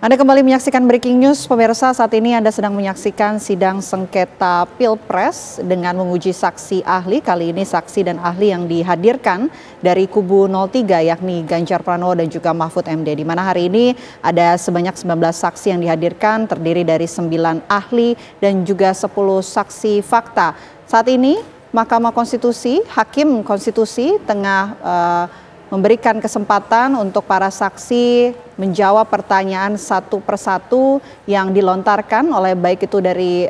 Anda kembali menyaksikan Breaking News, pemirsa. Saat ini Anda sedang menyaksikan sidang sengketa Pilpres dengan menguji saksi ahli. Kali ini saksi dan ahli yang dihadirkan dari kubu 03, yakni Ganjar Pranowo dan juga Mahfud MD. Di mana hari ini ada sebanyak 19 saksi yang dihadirkan, terdiri dari 9 ahli dan juga 10 saksi fakta. Saat ini Mahkamah Konstitusi, Hakim Konstitusi tengah memberikan kesempatan untuk para saksi menjawab pertanyaan satu persatu yang dilontarkan oleh baik itu dari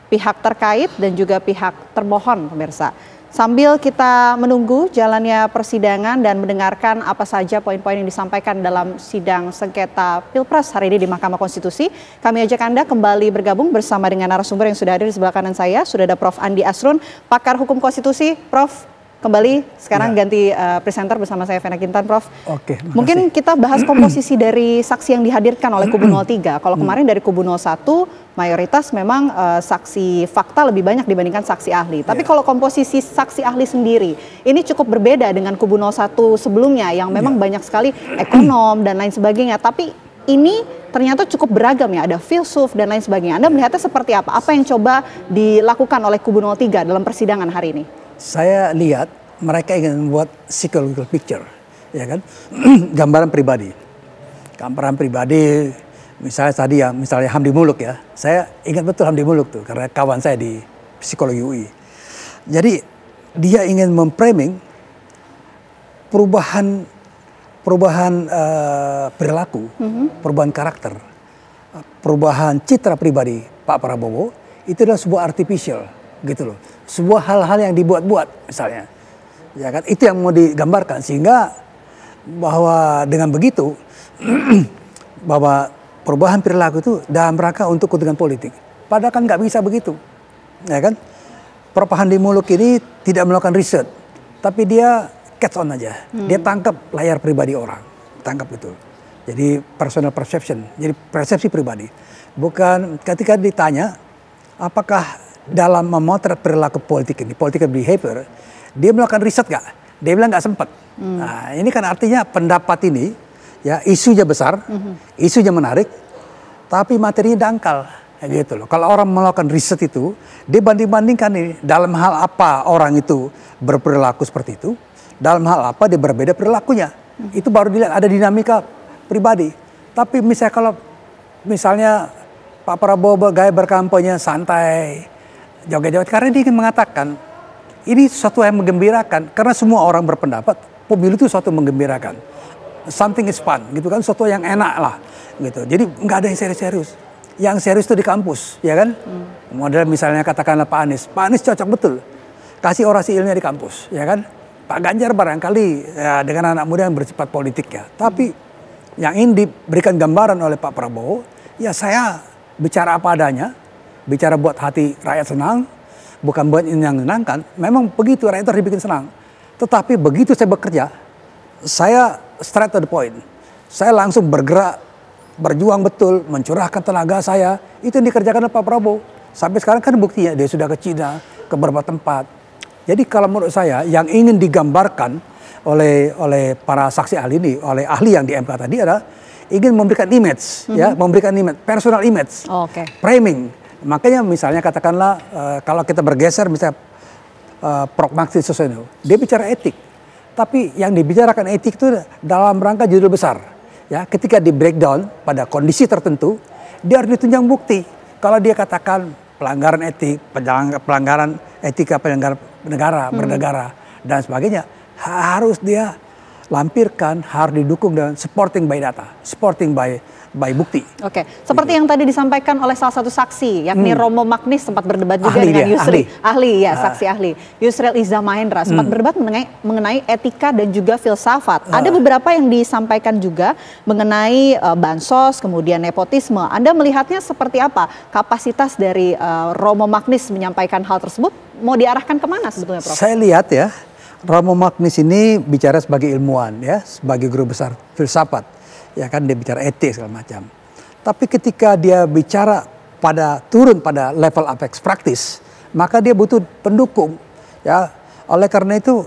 pihak terkait dan juga pihak termohon, pemirsa. Sambil kita menunggu jalannya persidangan dan mendengarkan apa saja poin-poin yang disampaikan dalam sidang sengketa Pilpres hari ini di Mahkamah Konstitusi, kami ajak Anda kembali bergabung bersama dengan narasumber yang sudah hadir di sebelah kanan saya. Sudah ada Prof. Andi Asrun, pakar hukum konstitusi. Prof, kembali sekarang ganti presenter bersama saya Vena Kintan, Prof. Oke, mungkin kita bahas komposisi dari saksi yang dihadirkan oleh kubu 03. Kalau kemarin dari kubu 01 mayoritas memang saksi fakta lebih banyak dibandingkan saksi ahli. Tapi kalau komposisi saksi ahli sendiri ini cukup berbeda dengan kubu 01 sebelumnya yang memang banyak sekali ekonom dan lain sebagainya. Tapi ini ternyata cukup beragam ya, ada filsuf dan lain sebagainya. Anda melihatnya seperti apa? Apa yang coba dilakukan oleh kubu 03 dalam persidangan hari ini? Saya lihat mereka ingin membuat psychological picture, ya kan, gambaran pribadi, misalnya tadi ya, misalnya Hamdi Muluk ya, saya ingat betul Hamdi Muluk tuh karena kawan saya di psikologi UI. Jadi dia ingin memframing perubahan perilaku, perubahan karakter, perubahan citra pribadi Pak Prabowo itu adalah sebuah artificial. Gitu loh, sebuah hal-hal yang dibuat-buat misalnya, ya kan, itu yang mau digambarkan sehingga bahwa dengan begitu bahwa perubahan perilaku itu dalam rangka untuk kepentingan politik, padahal kan nggak bisa begitu, ya kan. Prof. Hamdi Muluk ini tidak melakukan riset, tapi dia catch on aja, dia tangkap layar pribadi orang, tangkap itu, jadi personal perception, jadi persepsi pribadi, bukan ketika ditanya apakah dalam memotret perilaku politik ini, political behavior, dia melakukan riset nggak? Dia bilang nggak sempat. Nah, ini kan artinya pendapat ini, ya isunya besar, isunya menarik, tapi materinya dangkal, gitu loh. Kalau orang melakukan riset itu, dia banding-bandingkan nih, dalam hal apa orang itu berperilaku seperti itu, dalam hal apa dia berbeda perilakunya. Itu baru dilihat ada dinamika pribadi. Tapi misalnya kalau misalnya Pak Prabowo gaya berkampanye santai, joget-joget, karena dia ingin mengatakan ini sesuatu yang menggembirakan karena semua orang berpendapat pemilu itu sesuatu yang menggembirakan, something is fun gitu kan, sesuatu yang enak lah gitu. Jadi nggak ada yang serius-serius, yang serius itu di kampus, ya kan. Model misalnya katakanlah Pak Anies cocok betul kasih orasi ilmiah di kampus, ya kan. Pak Ganjar barangkali ya, dengan anak muda yang bersifat politik ya, tapi yang ingin diberikan gambaran oleh Pak Prabowo, ya saya bicara apa adanya, bicara buat hati rakyat senang, bukan buat ini yang menyenangkan. Memang begitu, rakyat harus dibikin senang. Tetapi begitu saya bekerja, saya straight to the point. Saya langsung bergerak, berjuang betul, mencurahkan tenaga saya. Itu yang dikerjakan oleh Pak Prabowo. Sampai sekarang kan buktinya, dia sudah ke Cina, ke beberapa tempat. Jadi kalau menurut saya, yang ingin digambarkan oleh para saksi ahli ini, oleh ahli yang di MK tadi adalah ingin memberikan image, ya, memberikan image, personal image, framing. Makanya misalnya katakanlah kalau kita bergeser misalnya Prof. Maksi Susono, dia bicara etik. Tapi yang dibicarakan etik itu dalam rangka judul besar. Ya, ketika di breakdown pada kondisi tertentu, dia harus ditunjang bukti. Kalau dia katakan pelanggaran etik, pelanggaran etika penyelenggara negara, bernegara dan sebagainya, harus dia lampirkan, harus didukung dengan supporting by data, supporting by bukti. Oke, seperti yang tadi disampaikan oleh salah satu saksi, yakni Romo Magnis sempat berdebat juga dengan Yusril, saksi ahli, Yusril Iza Mahendra sempat berdebat mengenai etika dan juga filsafat. Ada beberapa yang disampaikan juga mengenai bansos, kemudian nepotisme. Anda melihatnya seperti apa? Kapasitas dari Romo Magnis menyampaikan hal tersebut mau diarahkan kemana sebetulnya, Prof? Saya lihat ya, Romo Magnis ini bicara sebagai ilmuwan, ya, sebagai guru besar filsafat. Ya kan, dia bicara etik segala macam. Tapi ketika dia bicara turun pada level apex praktis, maka dia butuh pendukung. Ya, oleh karena itu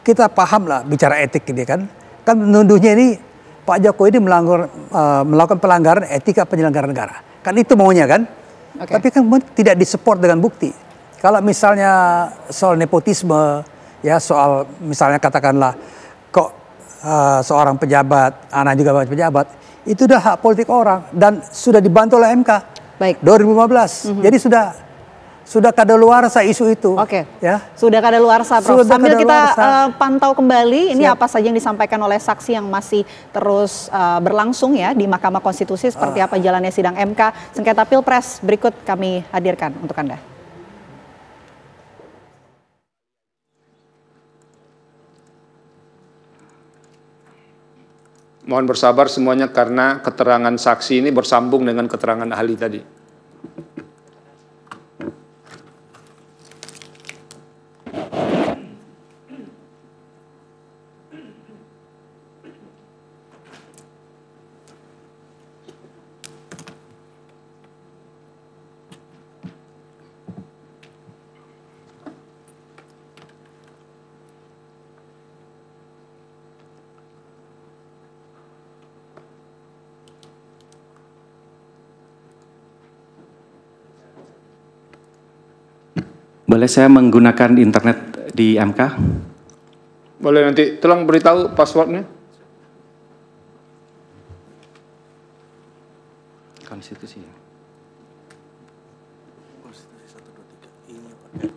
kita paham lah bicara etik ini kan. Kan menuduhnya ini Pak Jokowi ini melakukan pelanggaran etika penyelenggaraan negara. Kan itu maunya kan? Tapi kan tidak disupport dengan bukti. Kalau misalnya soal nepotisme, ya soal misalnya katakanlah kok seorang pejabat, anak juga pejabat, itu udah hak politik orang dan sudah dibantu oleh MK. Baik. 2015. Jadi sudah kadaluarsa isu itu. Oke. Ya. Sudah kadaluarsa, Prof. Sudah Sambil kita pantau kembali, ini Siap. apa saja yang disampaikan oleh saksi yang masih terus berlangsung ya di Mahkamah Konstitusi, seperti apa jalannya sidang MK sengketa Pilpres. Berikut kami hadirkan untuk Anda. Mohon bersabar semuanya karena keterangan saksi ini bersambung dengan keterangan ahli tadi. Boleh saya menggunakan internet di MK? Boleh nanti tolong beritahu passwordnya. Konstitusi. Konstitusi 123 ini pakai.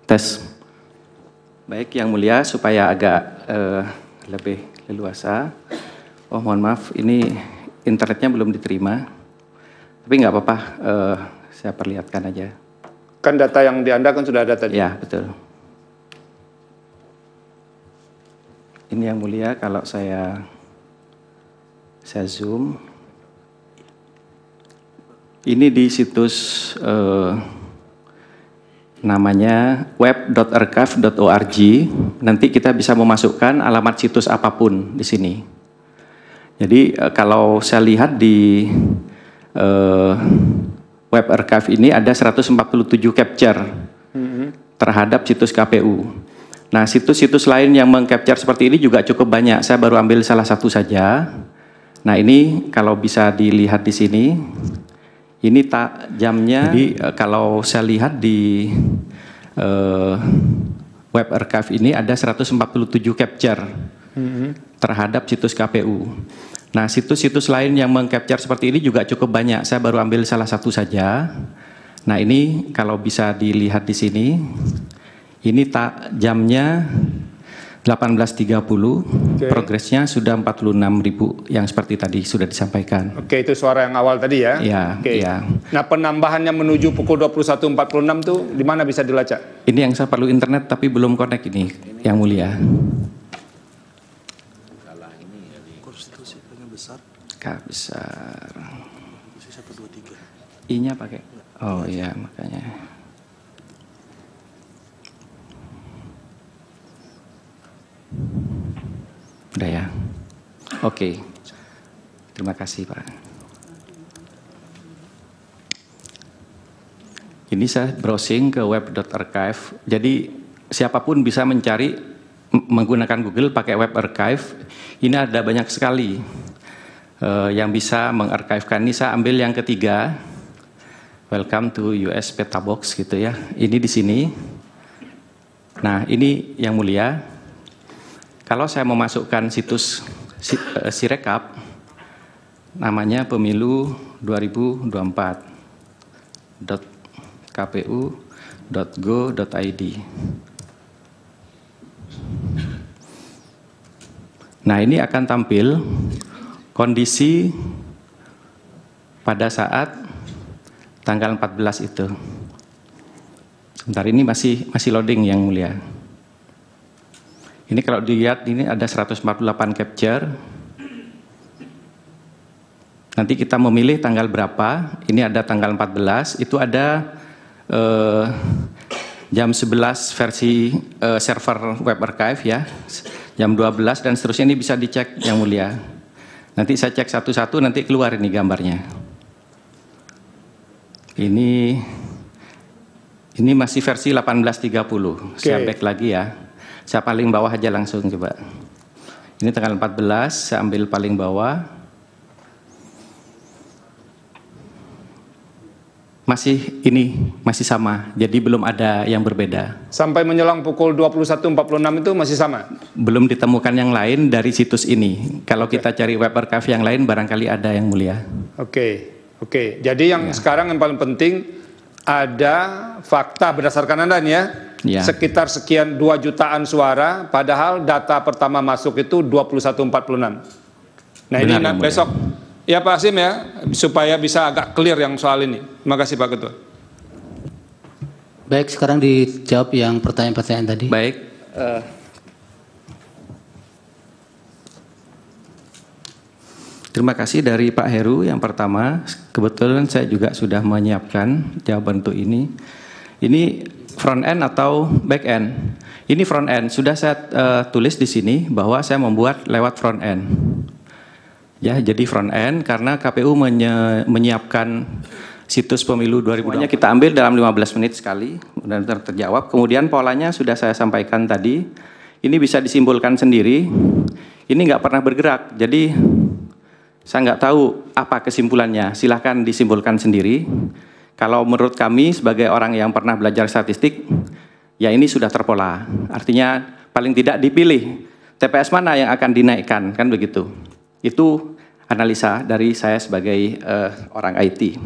Tes. Baik, Yang Mulia, supaya agak lebih leluasa. Oh, mohon maaf, ini internetnya belum diterima. Tapi nggak apa-apa, saya perlihatkan aja. Kan data yang di Anda kan sudah ada tadi. Ya, betul. Ini Yang Mulia, kalau saya zoom. Ini di situs namanya web.archive.org. Nanti kita bisa memasukkan alamat situs apapun di sini. Jadi kalau saya lihat di web archive ini ada 147 capture terhadap situs KPU. Nah, situs-situs lain yang meng-capture seperti ini juga cukup banyak. Saya baru ambil salah satu saja. Nah, ini kalau bisa dilihat di sini. Ini jamnya. Jadi kalau saya lihat di web archive ini ada 147 capture terhadap situs KPU. Nah, situs-situs lain yang meng-capture seperti ini juga cukup banyak. Saya baru ambil salah satu saja. Nah, ini kalau bisa dilihat di sini. Ini jamnya 18.30, progresnya sudah 46.000 yang seperti tadi sudah disampaikan. Oke, itu suara yang awal tadi ya? Iya. Oke. Ya. Nah, penambahannya menuju pukul 21.46 tuh di mana bisa dilacak? Ini yang saya perlu internet tapi belum connect ini, Yang Mulia. Konstitusi paling besar. K besar. Konstitusi 123. I-nya pakai. Oh iya, makanya. Udah ya. Oke. Terima kasih, Pak. Ini saya browsing ke web.archive. Jadi siapapun bisa mencari menggunakan Google pakai web archive. Ini ada banyak sekali yang bisa mengarchivekan. Ini saya ambil yang ketiga. Welcome to US Petabox gitu ya. Ini di sini. Nah, ini Yang Mulia. Kalau saya memasukkan situs Sirekap, namanya pemilu 2024.kpu.go.id. Nah, ini akan tampil kondisi pada saat tanggal 14 itu. Sebentar, ini masih loading Yang Mulia. Ini kalau dilihat ini ada 148 capture. Nanti kita memilih tanggal berapa. Ini ada tanggal 14. Itu ada jam 11 versi server web archive ya, jam 12 dan seterusnya. Ini bisa dicek Yang Mulia. Nanti saya cek satu-satu, nanti keluar ini gambarnya. Ini masih versi 1830. Saya back lagi ya. Saya paling bawah aja langsung coba. Ini tanggal 14, saya ambil paling bawah. Masih sama, jadi belum ada yang berbeda. Sampai menjelang pukul 21.46 itu masih sama? Belum ditemukan yang lain dari situs ini. Kalau kita cari web archive yang lain, barangkali ada Yang Mulia. Oke. Jadi yang sekarang yang paling penting, ada fakta berdasarkan Anda nih ya, sekitar sekian 2 jutaan suara, padahal data pertama masuk itu 21.46. Nah benar, ini besok. Ya Pak Hasim ya, supaya bisa agak clear yang soal ini. Terima kasih Pak Ketua. Baik, sekarang dijawab yang pertanyaan-pertanyaan tadi. Baik. Terima kasih dari Pak Heru yang pertama. Kebetulan saya juga sudah menyiapkan jawaban untuk ini. Ini front end atau back end? Ini front end. Sudah saya tulis di sini bahwa saya membuat lewat front end. Ya, jadi front end karena KPU menyiapkan situs pemilu 2020. Kita ambil dalam 15 menit sekali, dan terjawab. Kemudian polanya sudah saya sampaikan tadi. Ini bisa disimpulkan sendiri. Ini nggak pernah bergerak, jadi saya nggak tahu apa kesimpulannya. Silahkan disimpulkan sendiri. Kalau menurut kami sebagai orang yang pernah belajar statistik, ya ini sudah terpola. Artinya paling tidak dipilih TPS mana yang akan dinaikkan, kan begitu. Itu analisa dari saya sebagai orang IT.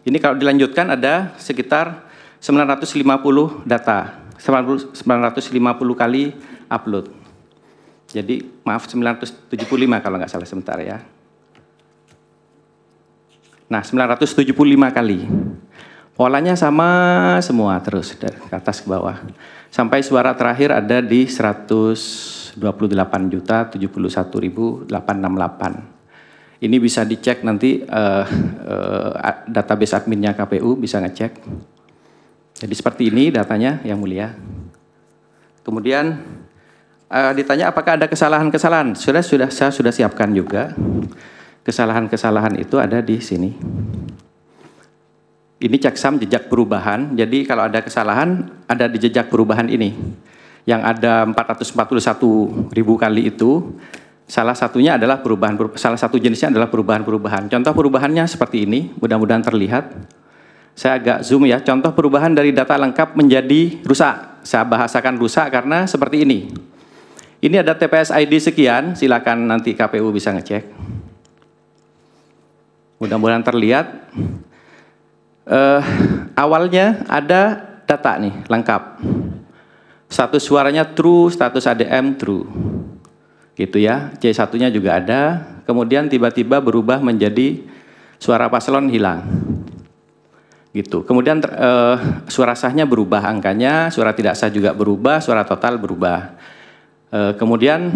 Ini kalau dilanjutkan ada sekitar 950 data, 950 kali upload. Jadi maaf 975 kalau nggak salah sebentar ya. Nah 975 kali. Polanya sama semua terus dari atas ke bawah. Sampai suara terakhir ada di 128.071.868. Ini bisa dicek nanti database adminnya KPU bisa ngecek. Jadi seperti ini datanya Yang Mulia. Kemudian ditanya apakah ada kesalahan-kesalahan. Saya sudah siapkan juga. Kesalahan-kesalahan itu ada di sini. Ini checksum jejak perubahan. Jadi kalau ada kesalahan ada di jejak perubahan ini. Yang ada 441.000 kali itu, salah satunya adalah salah satu jenisnya adalah perubahan-perubahan. Contoh perubahannya seperti ini, mudah-mudahan terlihat. Saya agak zoom ya, contoh perubahan dari data lengkap menjadi rusak. Saya bahasakan rusak karena seperti ini. Ini ada TPS ID sekian, silakan nanti KPU bisa ngecek. Mudah-mudahan terlihat. Awalnya ada data nih, lengkap. Status suaranya true, status ADM true. Gitu ya, C1-nya juga ada. Kemudian tiba-tiba berubah menjadi suara paslon hilang. Gitu. Kemudian suara sahnya berubah angkanya, suara tidak sah juga berubah, suara total berubah. Kemudian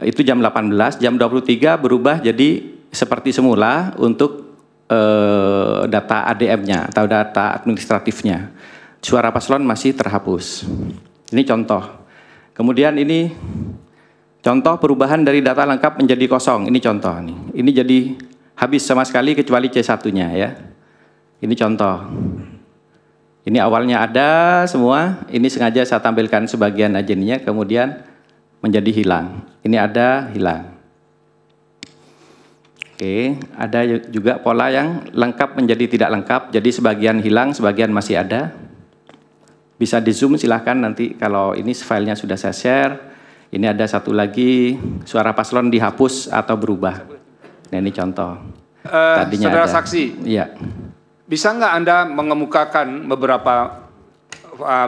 itu jam 18, jam 23 berubah jadi seperti semula untuk data ADM-nya atau data administratifnya. Suara paslon masih terhapus. Ini contoh. Kemudian ini contoh perubahan dari data lengkap menjadi kosong. Ini contoh nih. Ini jadi habis sama sekali kecuali C1-nya ya. Ini contoh. Ini awalnya ada semua. Ini sengaja saya tampilkan sebagian aja ininya, kemudian menjadi hilang. Ini ada, hilang. Oke, ada juga pola yang lengkap menjadi tidak lengkap. Jadi sebagian hilang, sebagian masih ada. Bisa di zoom silahkan nanti kalau ini filenya sudah saya share. Ini ada satu lagi, suara paslon dihapus atau berubah. Nah ini contoh. Tadinya saudara ada. saksi, iya. Bisa nggak Anda mengemukakan beberapa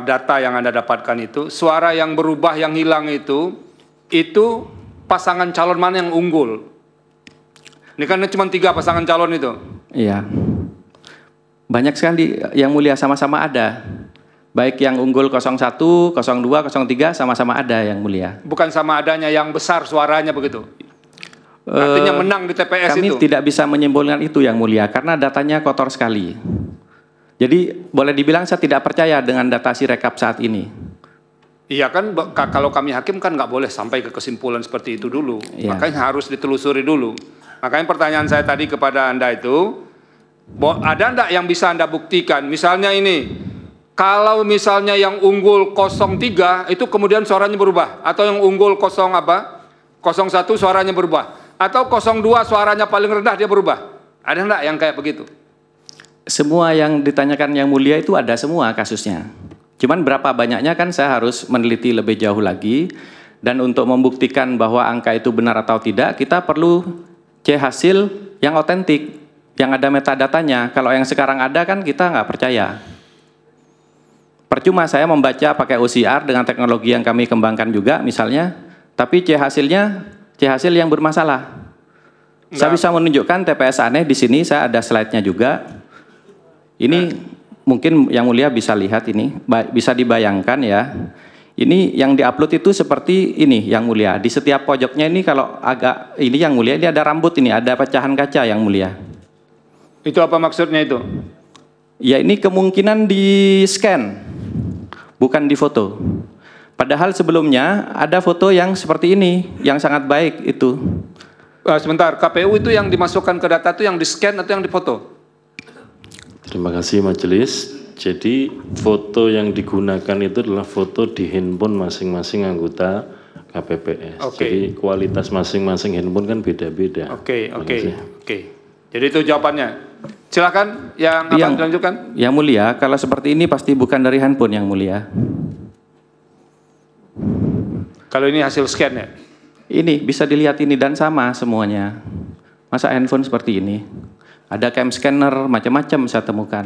data yang Anda dapatkan itu, suara yang berubah yang hilang itu pasangan calon mana yang unggul? Ini kan cuma 3 pasangan calon itu. Iya. Banyak sekali yang mulia sama-sama ada. Baik yang unggul 01, 02, 03 sama-sama ada yang mulia. Bukan sama adanya yang besar suaranya begitu? Artinya menang di TPS kami itu? Kami tidak bisa menyimpulkan itu yang mulia karena datanya kotor sekali. Jadi boleh dibilang saya tidak percaya dengan data Sirekap saat ini. Iya kan, kalau kami hakim kan nggak boleh sampai ke kesimpulan seperti itu dulu. Iya. Makanya harus ditelusuri dulu. Makanya pertanyaan saya tadi kepada Anda itu, ada enggak yang bisa Anda buktikan? Misalnya ini, kalau misalnya yang unggul 03 itu kemudian suaranya berubah, atau yang unggul 01 suaranya berubah, atau 02 suaranya paling rendah dia berubah. Ada enggak yang kayak begitu? Semua yang ditanyakan Yang Mulia itu ada semua kasusnya. Cuman berapa banyaknya kan saya harus meneliti lebih jauh lagi. Dan untuk membuktikan bahwa angka itu benar atau tidak, kita perlu C hasil yang otentik, yang ada metadatanya. Kalau yang sekarang ada kan kita nggak percaya. Percuma saya membaca pakai OCR dengan teknologi yang kami kembangkan juga misalnya, tapi C hasilnya C hasil yang bermasalah. Saya bisa menunjukkan TPS aneh di sini, saya ada slide-nya juga. Ini mungkin Yang Mulia bisa lihat ini, bisa dibayangkan ya. Ini yang diupload itu seperti ini Yang Mulia. Di setiap pojoknya ini kalau agak ini Yang Mulia, ini ada rambut ini, ada pecahan kaca Yang Mulia. Itu apa maksudnya itu? Ya ini kemungkinan di scan, bukan di foto. Padahal sebelumnya ada foto yang seperti ini, yang sangat baik itu. Sebentar, KPU itu yang dimasukkan ke data itu yang di scan atau yang difoto? Terima kasih majelis. Jadi foto yang digunakan itu adalah foto di handphone masing-masing anggota KPPS. Jadi kualitas masing-masing handphone kan beda-beda. Oke. Jadi itu jawabannya. Silakan yang akan dilanjutkan. Yang Mulia, kalau seperti ini pasti bukan dari handphone Yang Mulia. Kalau ini hasil scan ya? Ini bisa dilihat ini dan sama semuanya. Masa handphone seperti ini? Ada cam scanner macam-macam saya temukan.